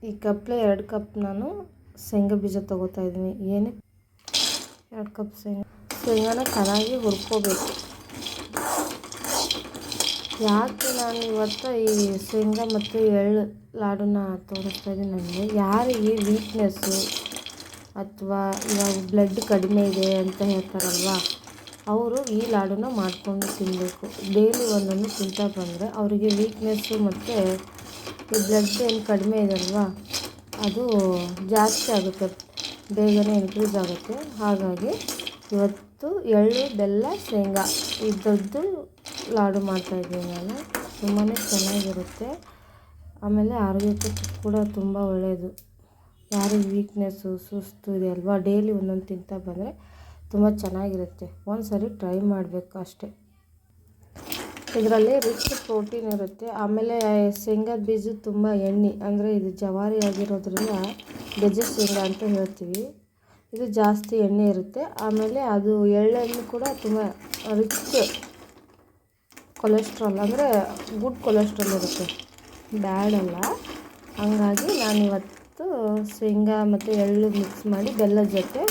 ಈ ಕಪ್ಲೆ 2 ಕಪ್ ನಾನು ಶೇಂಗಾ ಬೀಜ ತೊಗೋತಾ ಇದ್ದೀನಿ. ಏನಕ್ಕೆ 2 ಕಪ್ ಶೇಂಗಾನ ಚೆನ್ನಾಗಿ ಹುರ್ಕೋಬೇಕು. ಯಾಕೆ ನಾನು ಇವತ್ತು ಈ ಶೇಂಗಾ ಮತ್ತು ಎಳ್ಳು ಲಾಡನ್ನ ತೋರಿಸ್ತಾ ಇದ್ದೀನಿ ಅಂದರೆ, ಯಾರಿಗೆ ವೀಕ್ನೆಸ್ಸು ಅಥವಾ ಇವಾಗ ಬ್ಲಡ್ ಕಡಿಮೆ ಇದೆ ಅಂತ ಹೇಳ್ತಾರಲ್ವ, ಅವರು ಈ ಲಾಡನ್ನ ಮಾಡಿಕೊಂಡು ತಿನ್ನಬೇಕು. ಡೈಲಿ ಒಂದೊಂದು ತಿಂತಾ ಬಂದರೆ ಅವರಿಗೆ ವೀಕ್ನೆಸ್ಸು ಮತ್ತು ಈ ಬ್ಲಡ್ ಏನು ಕಡಿಮೆ ಇದೆ ಅಲ್ವಾ, ಅದು ಜಾಸ್ತಿ ಆಗುತ್ತೆ, ಬೇಗನೆ ಇನ್ಕ್ರೀಸ್ ಆಗುತ್ತೆ. ಹಾಗಾಗಿ ಇವತ್ತು ಎಳ್ಳು, ಬೆಲ್ಲ, ಶೇಂಗಾ ಇದ್ದದ್ದು ಲಾಡು ಮಾಡ್ತಾಯಿದ್ದೀನಿ ನಾನು. ತುಂಬಾ ಚೆನ್ನಾಗಿರುತ್ತೆ. ಆಮೇಲೆ ಆರೋಗ್ಯಕ್ಕೂ ಕೂಡ ತುಂಬ ಒಳ್ಳೆಯದು. ಯಾರಿಗೆ ವೀಕ್ನೆಸ್ಸು, ಸುಸ್ತು ಇದೆ ಅಲ್ವಾ, ಡೈಲಿ ಒಂದೊಂದು ತಿಂತಾ ಬಂದರೆ ತುಂಬ ಚೆನ್ನಾಗಿರುತ್ತೆ. ಒಂದು ಸರಿ ಟ್ರೈ ಮಾಡಬೇಕು ಅಷ್ಟೇ. ಇದರಲ್ಲಿ ರಿಚ್ ಪ್ರೋಟೀನ್ ಇರುತ್ತೆ. ಆಮೇಲೆ ಶೇಂಗಾದ ಬೀಜ ತುಂಬ ಎಣ್ಣೆ, ಅಂದರೆ ಇದು ಜವಾರಿ ಆಗಿರೋದ್ರಿಂದ ಗೆಜ್ಜೆ ಶೇಂಗಾ ಅಂತ ಹೇಳ್ತೀವಿ. ಇದು ಜಾಸ್ತಿ ಎಣ್ಣೆ ಇರುತ್ತೆ. ಆಮೇಲೆ ಅದು ಎಳ್ಳೆಣ್ಣೆ ಕೂಡ ತುಂಬ ರಿಚ್ ಕೊಲೆಸ್ಟ್ರಾಲ್, ಅಂದರೆ ಗುಡ್ ಕೊಲೆಸ್ಟ್ರಾಲ್ ಇರುತ್ತೆ, ಬ್ಯಾಡ್ ಅಲ್ಲ. ಹಾಗಾಗಿ ನಾನಿವತ್ತು ಶೇಂಗಾ ಮತ್ತು ಎಳ್ಳು ಮಿಕ್ಸ್ ಮಾಡಿ ಬೆಲ್ಲದ ಜೊತೆ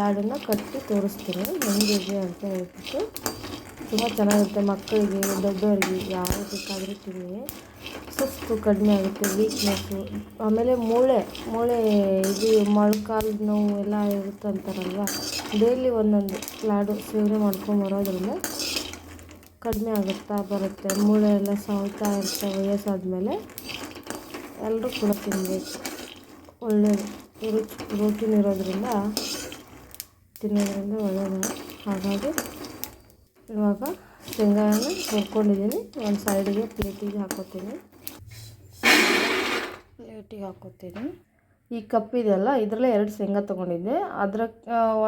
ಲಾಡನ್ನು ಕಟ್ಟಿ ತೋರಿಸ್ತೀನಿ ಹೆಂಗಿದೆ ಅಂತ ಹೇಳ್ಬಿಟ್ಟು. ತುಂಬ ಚೆನ್ನಾಗಿರುತ್ತೆ. ಮಕ್ಕಳಿಗೆ, ದೊಡ್ಡವರಿಗೆ ಯಾರು ಬೇಕಾದರೂ ತಿನ್ನಿ. ಸುಸ್ತು ಕಡಿಮೆ ಆಗುತ್ತೆ, ವೀಕ್ನೆಸ್ಸು. ಆಮೇಲೆ ಮೂಳೆ ಇದು ಮೊಳಕಾಲು ನೋವು ಎಲ್ಲ ಇರುತ್ತೆ ಅಂತಾರಲ್ವ, ಡೈಲಿ ಒಂದೊಂದು ಲಾಡು ಸೇವನೆ ಮಾಡ್ಕೊಂಬರೋದ್ರಿಂದ ಕಡಿಮೆ ಆಗುತ್ತಾ ಬರುತ್ತೆ. ಮೂಳೆ ಎಲ್ಲ ಸಾಯ್ತಾ ಇರ್ತವೆ ವಯಸ್ಸಾದಮೇಲೆ. ಎಲ್ಲರೂ ಕೂಡ ತಿನ್ನಬೇಕು, ಒಳ್ಳೆಯದು. ರಿಚ್ ಪ್ರೋಟೀನ್ ಇರೋದ್ರಿಂದ ತಿನ್ನೋದ್ರಿಂದ ಒಳ್ಳೆಯದು. ಹಾಗಾಗಿ ಇವಾಗ ಶೇಂಗಾನ ಹುರ್ಕೊಂಡಿದ್ದೀನಿ. ಒಂದು ಸೈಡಿಗೆ ಪ್ಲೇಟಿಗೆ ಹಾಕ್ಕೋತೀನಿ. ಈ ಕಪ್ ಇದೆಯಲ್ಲ, ಇದರಲ್ಲೇ 2 ಶೇಂಗಾ ತೊಗೊಂಡಿದ್ದೆ. ಅದರ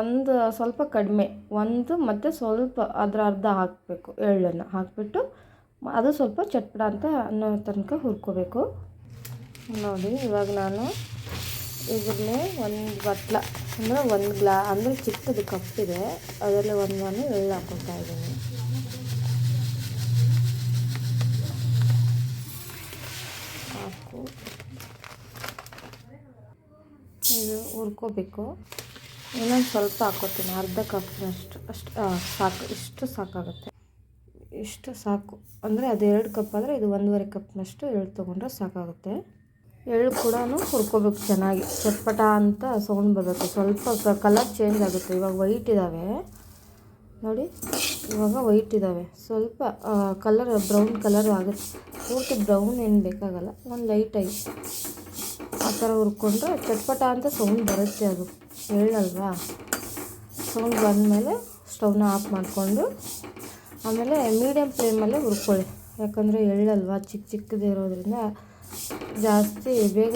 ಒಂದು ಸ್ವಲ್ಪ ಕಡಿಮೆ, ಒಂದು ಮತ್ತು ಸ್ವಲ್ಪ ಅದರ ಅರ್ಧ ಹಾಕಬೇಕು. ಎಳ್ಳನ್ನು ಹಾಕಿಬಿಟ್ಟು ಅದು ಸ್ವಲ್ಪ ಚಟ್ಪಟ ಅಂತ ಅನ್ನೋ ತನಕ ಹುರ್ಕೋಬೇಕು. ನೋಡಿ, ಇವಾಗ ನಾನು ಇದರಲ್ಲೇ ಒಂದು ಬಟ್ಲ, ಅಂದರೆ ಅಂದರೆ ಚಿಕ್ಕದು ಕಪ್ಪಿದೆ, ಅದರಲ್ಲಿ ನಾನು ಎಳ್ಳು ಹಾಕ್ಕೊತಾ ಇದ್ದೀನಿ. ಇದು ಹುರ್ಕೋಬೇಕು. ಇನ್ನೊಂದು ಸ್ವಲ್ಪ ಹಾಕ್ಕೋತೀನಿ, ಅರ್ಧ ಕಪ್ನಷ್ಟು. ಸಾಕು, ಇಷ್ಟು ಸಾಕಾಗುತ್ತೆ. ಇಷ್ಟು ಸಾಕು, ಅಂದರೆ ಅದು 2 ಕಪ್ ಆದರೆ ಇದು 1.5 ಕಪ್ನಷ್ಟು ಎಳ್ಳು ತೊಗೊಂಡ್ರೆ ಸಾಕಾಗುತ್ತೆ. ಎಳ್ಳು ಕೂಡ ಹುರ್ಕೋಬೇಕು ಚೆನ್ನಾಗಿ, ಚಟ್ಪಟ ಅಂತ ಸೌಂಡ್ ಬರುತ್ತೆ. ಸ್ವಲ್ಪ ಕಲರ್ ಚೇಂಜ್ ಆಗುತ್ತೆ. ಇವಾಗ ವೈಟ್ ಇದ್ದಾವೆ ನೋಡಿ, ಇವಾಗ ವೈಟ್ ಇದ್ದಾವೆ. ಸ್ವಲ್ಪ ಕಲರ್ ಬ್ರೌನ್ ಕಲರ್ ಆಗುತ್ತೆ. ಪೂರ್ತಿ ಬ್ರೌನ್ ಏನು ಬೇಕಾಗಲ್ಲ, ಒಂದು ಲೈಟಾಗಿ ಆ ಥರ ಹುರ್ಕೊಂಡ್ರೆ ಚಟ್ಪಟ ಅಂತ ಸೌಂಡ್ ಬರುತ್ತೆ. ಅದು ಎಳ್ಳಲ್ವಾ, ಸೌಂಡ್ ಬಂದಮೇಲೆ ಸ್ಟವ್ನ ಆಫ್ ಮಾಡಿಕೊಂಡು ಆಮೇಲೆ ಮೀಡಿಯಮ್ ಫ್ಲೇಮಲ್ಲೇ ಹುರ್ಕೊಳ್ಳಿ. ಯಾಕಂದರೆ ಎಳ್ಳಲ್ವಾ, ಚಿಕ್ಕದೇ ಇರೋದ್ರಿಂದ ಜಾಸ್ತಿ ಬೇಗ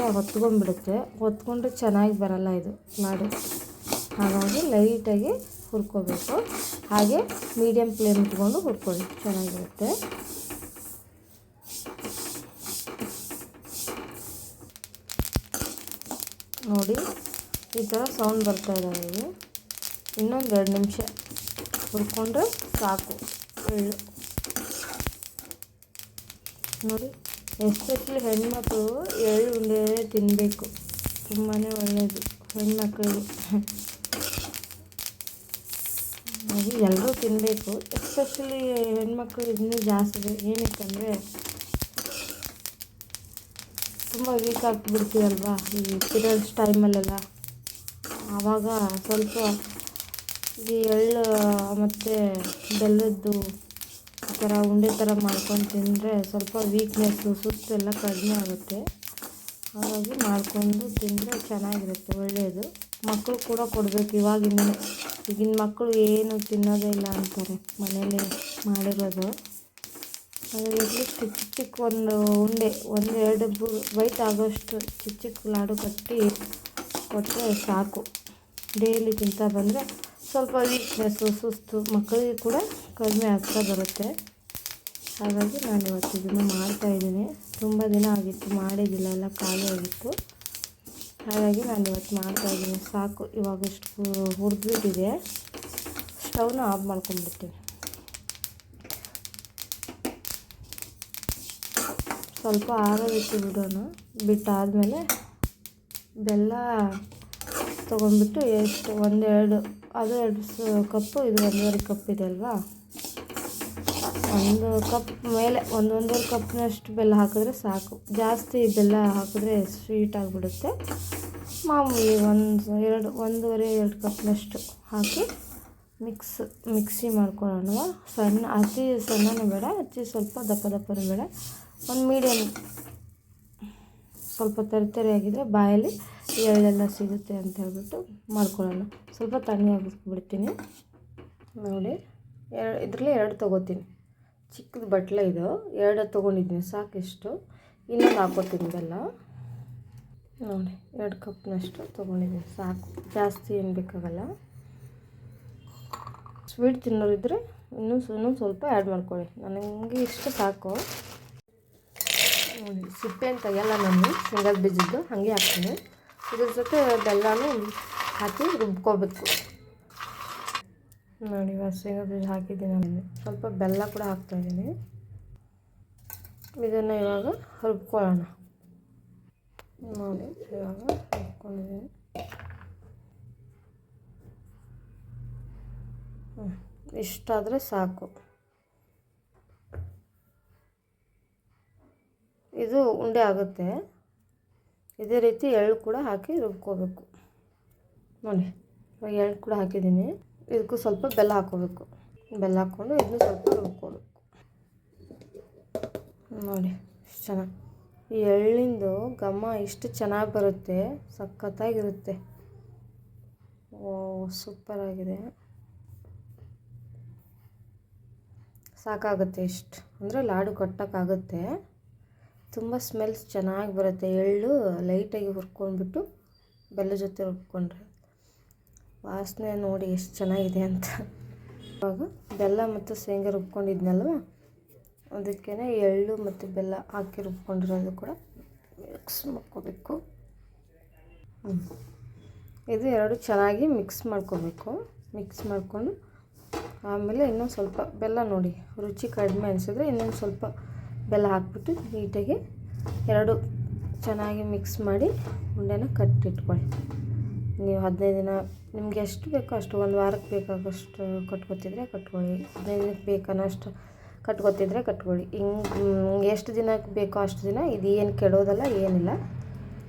ಹೊತ್ಕೊಂಡ್ರೆ ಚೆನ್ನಾಗಿ ಬರಲ್ಲ ಇದು ಲಾಡು. ಹಾಗಾಗಿ ಲೈಟಾಗಿ ಹುರ್ಕೋಬೇಕು. ಹಾಗೆ ಮೀಡಿಯಮ್ ಫ್ಲೇಮ್ ಇಟ್ಕೊಂಡು ಹುರ್ಕೊಳ್ಳಿ, ಚೆನ್ನಾಗಿರುತ್ತೆ. ನೋಡಿ, ಈ ಥರ ಸೌಂಡ್ ಬರ್ತಾ ಇದ್ದಾವೆ. ಇನ್ನೊಂದು 2 ನಿಮಿಷ ಹುರ್ಕೊಂಡ್ರೆ ಸಾಕು ಎಳ್ಳು. ನೋಡಿ, ಎಸ್ಪೆಷಲಿ ಹೆಣ್ಮಕ್ಳು ಎಳ್ಳು ಉಂಡೆ ತಿನ್ನಬೇಕು, ತುಂಬಾ ಒಳ್ಳೆಯದು ಹೆಣ್ಮಕ್ಳಿಗೆ. ಹಾಗೆ ಎಲ್ಲರೂ ತಿನ್ನಬೇಕು, ಎಸ್ಪೆಷಲಿ ಹೆಣ್ಮಕ್ಳು ಇನ್ನೂ ಜಾಸ್ತಿ. ಏನಕ್ಕಂದರೆ ತುಂಬ ವೀಕ್ ಆಗಿಬಿಡ್ತೀವಲ್ವ ಈ ಪೀರಿಯಡ್ಸ್ ಟೈಮಲ್ಲೆಲ್ಲ. ಆವಾಗ ಸ್ವಲ್ಪ ಈ ಎಳ್ಳು ಮತ್ತು ಬೆಲ್ಲದ್ದು ಈ ಥರ ಉಂಡೆ ಥರ ಮಾಡ್ಕೊಂಡು ತಿಂದರೆ ಸ್ವಲ್ಪ ವೀಕ್ನೆಸ್ಸು, ಸುಸ್ತು ಎಲ್ಲ ಕಡಿಮೆ ಆಗುತ್ತೆ. ಹಾಗಾಗಿ ಮಾಡಿಕೊಂಡು ತಿಂದರೆ ಚೆನ್ನಾಗಿರುತ್ತೆ, ಒಳ್ಳೆಯದು. ಮಕ್ಕಳು ಕೂಡ ಕೊಡಬೇಕು. ಈಗಿನ ಮಕ್ಕಳು ಏನು ತಿನ್ನೋದೇ ಇಲ್ಲ ಅಂತಾರೆ ಮನೇಲಿ ಮಾಡಿರೋದು. ಹಾಗಾಗಿ ಚಿಕ್ಕ ಚಿಕ್ಕ ಒಂದು ಉಂಡೆ, 1-2 ಬೈಟ್ ಆಗೋಷ್ಟು ಚಿಕ್ಕ ಲಾಡು ಕಟ್ಟಿ ಕೊಟ್ಟರೆ ಸಾಕು. ಡೈಲಿ ತಿಂತಾ ಬಂದರೆ ಸ್ವಲ್ಪ ವೀಕ್ನೆಸ್ಸು, ಸುಸ್ತು ಮಕ್ಕಳಿಗೆ ಕೂಡ ಕಡಿಮೆ ಆಗ್ತಾ ಬರುತ್ತೆ. ಹಾಗಾಗಿ ನಾನು ಇವತ್ತು ಇದನ್ನು ಮಾಡ್ತಾಯಿದ್ದೀನಿ. ತುಂಬ ದಿನ ಆಗಿತ್ತು ಮಾಡಿದ್ದಿಲ್ಲ, ಎಲ್ಲ ಖಾಲಿ ಆಗಿತ್ತು. ಹಾಗಾಗಿ ನಾನು ಇವತ್ತು ಮಾಡ್ತಾಯಿದ್ದೀನಿ. ಸಾಕು, ಇವಾಗ ಇಷ್ಟು ಹುರಿದ್ಬಿಟ್ಟಿದೆ. ಸ್ಟವ್ನ ಆಫ್ ಮಾಡ್ಕೊಂಡ್ಬಿಡ್ತೀನಿ. ಸ್ವಲ್ಪ ಆರೋದಕ್ಕೆ ಬಿಡೋಣ. ಬಿಟ್ಟಾದಮೇಲೆ ಬೆಲ್ಲ ತೊಗೊಂಡ್ಬಿಟ್ಟು ಎಷ್ಟು ಒಂದೆರಡು ಅದು 2 ಕಪ್ಪು, ಇದು 1.5 ಕಪ್ ಇದೆ ಅಲ್ವಾ, 1 ಕಪ್ ಮೇಲೆ 1.5 ಕಪ್ನಷ್ಟು ಬೆಲ್ಲ ಹಾಕಿದ್ರೆ ಸಾಕು. ಜಾಸ್ತಿ ಬೆಲ್ಲ ಹಾಕಿದ್ರೆ ಸ್ವೀಟ್ ಆಗಿಬಿಡುತ್ತೆ. ಮಾಮೂಲಿ 1.5-2 ಕಪ್ನಷ್ಟು ಹಾಕಿ ಮಿಕ್ಸಿ ಮಾಡ್ಕೊಳ್ಳೋಣ. ಅತಿ ಸಣ್ಣನೂ ಬೇಡ, ಅತಿ ಸ್ವಲ್ಪ ದಪ್ಪನೂ ಬೇಡ, ಒಂದು ಮೀಡಿಯಮ್, ಸ್ವಲ್ಪ ತರಿಯಾಗಿದ್ದರೆ ಬಾಯಲ್ಲಿ ಎಳ್ಳೆಲ್ಲ ಸಿಗುತ್ತೆ ಅಂತ ಹೇಳ್ಬಿಟ್ಟು ಮಾಡ್ಕೊಳ್ಳೋಣ. ಸ್ವಲ್ಪ ತಣ್ಣಗೆ ಬಿಡ್ತೀನಿ ನೋಡಿ. ಇದರಲ್ಲಿ 2 ತೊಗೋತೀನಿ, ಚಿಕ್ಕದು ಬಟ್ಲೆ ಇದು, 2 ತೊಗೊಂಡಿದ್ದೀನಿ ಸಾಕಿಷ್ಟು. ಇನ್ನೊಂದು ಹಾಕ್ಕೋತೀನಿ ಬೆಲ್ಲ ನೋಡಿ, 2 ಕಪ್ನಷ್ಟು ತೊಗೊಂಡಿದ್ದೀನಿ ಸಾಕು, ಜಾಸ್ತಿ ಏನು ಬೇಕಾಗಲ್ಲ. ಸ್ವೀಟ್ ತಿನ್ನೋರಿದ್ದರೆ ಇನ್ನೂ ಸ್ವಲ್ಪ ಆ್ಯಡ್ ಮಾಡ್ಕೊಳ್ಳಿ, ನನಗೆ ಇಷ್ಟು ಸಾಕು ನೋಡಿ. ಸಿಪ್ಪೆಯನ್ನು ತೆಗೆಯಲ್ಲ ನಾನು, ಶೇಂಗದ ಬೀಜದ್ದು ಹಾಗೆ ಹಾಕ್ತೀನಿ. ಇದ್ರ ಜೊತೆ ಬೆಲ್ಲನೂ ಹಾಕಿ ರುಬ್ಕೋಬೇಕು ನೋಡಿ. ಇವಾಗ ಶೇಂಗಾ ಬೀಜ ಹಾಕಿದ್ದೀನಿ, ಸ್ವಲ್ಪ ಬೆಲ್ಲ ಕೂಡ ಹಾಕ್ತಾಯಿದ್ದೀನಿ. ಇದನ್ನು ಇವಾಗ ರುಬ್ಕೊಳ್ಳೋಣ ನೋಡಿ. ಇವಾಗ ರುಬ್ಕೊಂಡಿದ್ದೀನಿ. ಇಷ್ಟಾದರೆ ಸಾಕು. ಇದು ಉಂಡೆ ಆಗುತ್ತೆ. ಇದೇ ರೀತಿ ಎಳ್ಳು ಕೂಡ ಹಾಕಿ ರುಬ್ಕೋಬೇಕು ನೋಡಿ. ಇವಾಗ ಎಳ್ಳು ಕೂಡ ಹಾಕಿದ್ದೀನಿ. ಇದಕ್ಕೂ ಸ್ವಲ್ಪ ಬೆಲ್ಲ ಹಾಕ್ಕೋಬೇಕು. ಬೆಲ್ಲ ಹಾಕ್ಕೊಂಡು ಇದನ್ನು ಸ್ವಲ್ಪ ರುಬ್ಕೋಬೇಕು ನೋಡಿ. ಇಷ್ಟು ಚೆನ್ನಾಗಿ ಈ ಎಳ್ಳಿಂದು ಘಮ ಇಷ್ಟು ಚೆನ್ನಾಗಿ ಬರುತ್ತೆ, ಸಖತ್ತಾಗಿರುತ್ತೆ. ಓ ಸೂಪರಾಗಿದೆ, ಸಾಕಾಗುತ್ತೆ ಇಷ್ಟು ಅಂದರೆ ಲಾಡು ಕಟ್ಟೋಕ್ಕಾಗುತ್ತೆ. ತುಂಬ ಸ್ಮೆಲ್ಸ್ ಚೆನ್ನಾಗಿ ಬರುತ್ತೆ. ಎಳ್ಳು ಲೈಟಾಗಿ ಹುರ್ಕೊಂಡ್ಬಿಟ್ಟು ಬೆಲ್ಲ ಜೊತೆ ರುಬ್ಕೊಂಡ್ರೆ ವಾಸನೆ ನೋಡಿ ಎಷ್ಟು ಚೆನ್ನಾಗಿದೆ ಅಂತ. ಇವಾಗ ಬೆಲ್ಲ ಮತ್ತು ಶೇಂಗಾ ರುಬ್ಕೊಂಡಿದ್ನಲ್ವ, ಅದಕ್ಕೇ ಎಳ್ಳು ಮತ್ತು ಬೆಲ್ಲ ಹಾಕಿ ರುಬ್ಕೊಂಡಿರೋದು ಕೂಡ ಮಿಕ್ಸ್ ಮಾಡ್ಕೋಬೇಕು. ಇದು 2 ಚೆನ್ನಾಗಿ ಮಿಕ್ಸ್ ಮಾಡ್ಕೋಬೇಕು. ಮಿಕ್ಸ್ ಮಾಡಿಕೊಂಡು ಆಮೇಲೆ ಇನ್ನೊಂದು ಸ್ವಲ್ಪ ಬೆಲ್ಲ ನೋಡಿ, ರುಚಿ ಕಡಿಮೆ ಅನಿಸಿದ್ರೆ ಇನ್ನೊಂದು ಸ್ವಲ್ಪ ಬೆಲ್ಲ ಹಾಕ್ಬಿಟ್ಟು ನೀಟಾಗಿ 2 ಚೆನ್ನಾಗಿ ಮಿಕ್ಸ್ ಮಾಡಿ ಉಂಡೆನ ಕಟ್ಟಿಟ್ಕೊಳ್ಳಿ. ನೀವು 15 ದಿನ ನಿಮಗೆ ಎಷ್ಟು ಬೇಕೋ ಅಷ್ಟು, 1 ವಾರಕ್ಕೆ ಬೇಕಾಗಷ್ಟು ಕಟ್ಕೊತಿದ್ರೆ ಕಟ್ಕೊಳ್ಳಿ, 15 ದಿನಕ್ಕೆ ಬೇಕನ್ನೋಷ್ಟು ಕಟ್ಕೊತಿದ್ರೆ ಕಟ್ಕೊಳ್ಳಿ. ಹಿಂಗೆ ಎಷ್ಟು ದಿನಕ್ಕೆ ಬೇಕೋ ಅಷ್ಟು ದಿನ. ಇದು ಏನು ಕೆಡೋದಲ್ಲ ಏನಿಲ್ಲ,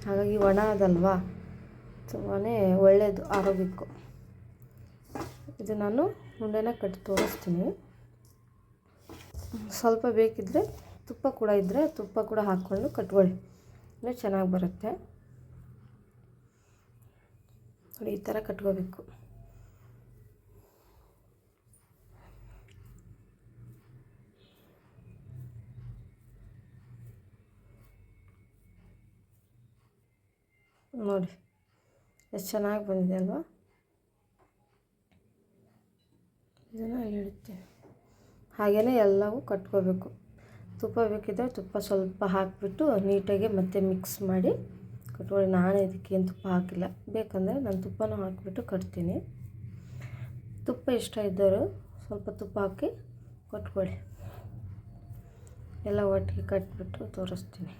ಹಾಗಾಗಿ ಒಣ ಅದಲ್ವಾ, ತುಂಬಾ ಒಳ್ಳೆಯದು ಆರೋಗ್ಯಕ್ಕೂ. ಇದು ನಾನು ಉಂಡೆನ ಕಟ್ಟಿ ತೋರಿಸ್ತೀನಿ. ಸ್ವಲ್ಪ ಬೇಕಿದ್ದರೆ ತುಪ್ಪ ಕೂಡ ಇದ್ದರೆ ತುಪ್ಪ ಕೂಡ ಹಾಕ್ಕೊಂಡು ಕಟ್ಕೊಳ್ಳಿ, ಇನ್ನೂ ಚೆನ್ನಾಗಿ ಬರುತ್ತೆ ನೋಡಿ. ಈ ಥರ ಕಟ್ಕೋಬೇಕು. ನೋಡಿ ಎಷ್ಟು ಚೆನ್ನಾಗಿ ಬಂದಿದೆ ಅಲ್ವಾ. ಇದನ್ನು ಇಡ್ತೀನಿ. ಹಾಗೆಯೇ ಎಲ್ಲವೂ ಕಟ್ಕೋಬೇಕು. ತುಪ್ಪ ಬೇಕಿದ್ದರೆ ತುಪ್ಪ ಸ್ವಲ್ಪ ಹಾಕಿಬಿಟ್ಟು ನೀಟಾಗಿ ಮತ್ತೆ ಮಿಕ್ಸ್ ಮಾಡಿ ಕಟ್ಕೊಳ್ಳಿ. ನಾನು ಇದಕ್ಕೇನು ತುಪ್ಪ ಹಾಕಿಲ್ಲ, ಬೇಕಂದರೆ ನಾನು ತುಪ್ಪನೂ ಹಾಕಿಬಿಟ್ಟು ಕಟ್ತೀನಿ. ತುಪ್ಪ ಇಷ್ಟ ಇದ್ದವರು ಸ್ವಲ್ಪ ತುಪ್ಪ ಹಾಕಿ ಕಟ್ಕೊಳ್ಳಿ. ಎಲ್ಲ ಒಟ್ಟಿಗೆ ಕಟ್ಬಿಟ್ಟು ತೋರಿಸ್ತೀನಿ.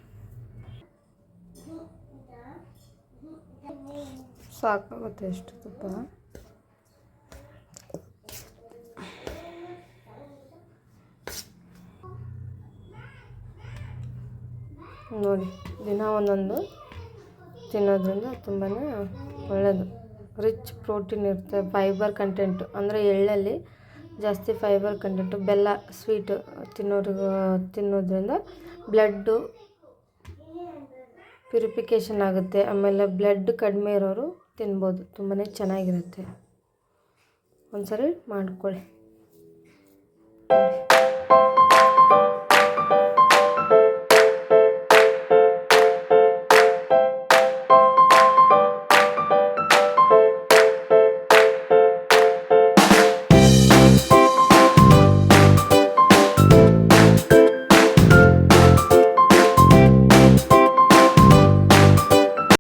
ಸಾಕಾಗುತ್ತೆ ಎಷ್ಟು ತುಪ್ಪ. ನೋಡಿ, ದಿನ ಒಂದೊಂದು ತಿನ್ನೋದ್ರಿಂದ ತುಂಬಾ ಒಳ್ಳೆಯದು. ರಿಚ್ ಪ್ರೋಟೀನ್ ಇರುತ್ತೆ, ಫೈಬರ್ ಕಂಟೆಂಟು ಅಂದರೆ ಎಳ್ಳಲ್ಲಿ ಜಾಸ್ತಿ ಫೈಬರ್ ಕಂಟೆಂಟು. ಬೆಲ್ಲ ಸ್ವೀಟು ತಿನ್ನೋದ್ರಿಂದ ಬ್ಲಡ್ಡು ಪ್ಯೂರಿಫಿಕೇಷನ್ ಆಗುತ್ತೆ. ಆಮೇಲೆ ಬ್ಲಡ್ ಕಡಿಮೆ ಇರೋರು ತಿನ್ಬೋದು, ತುಂಬಾ ಚೆನ್ನಾಗಿರುತ್ತೆ. ಒಂದ್ಸರಿ ಮಾಡ್ಕೊಳ್ಳಿ.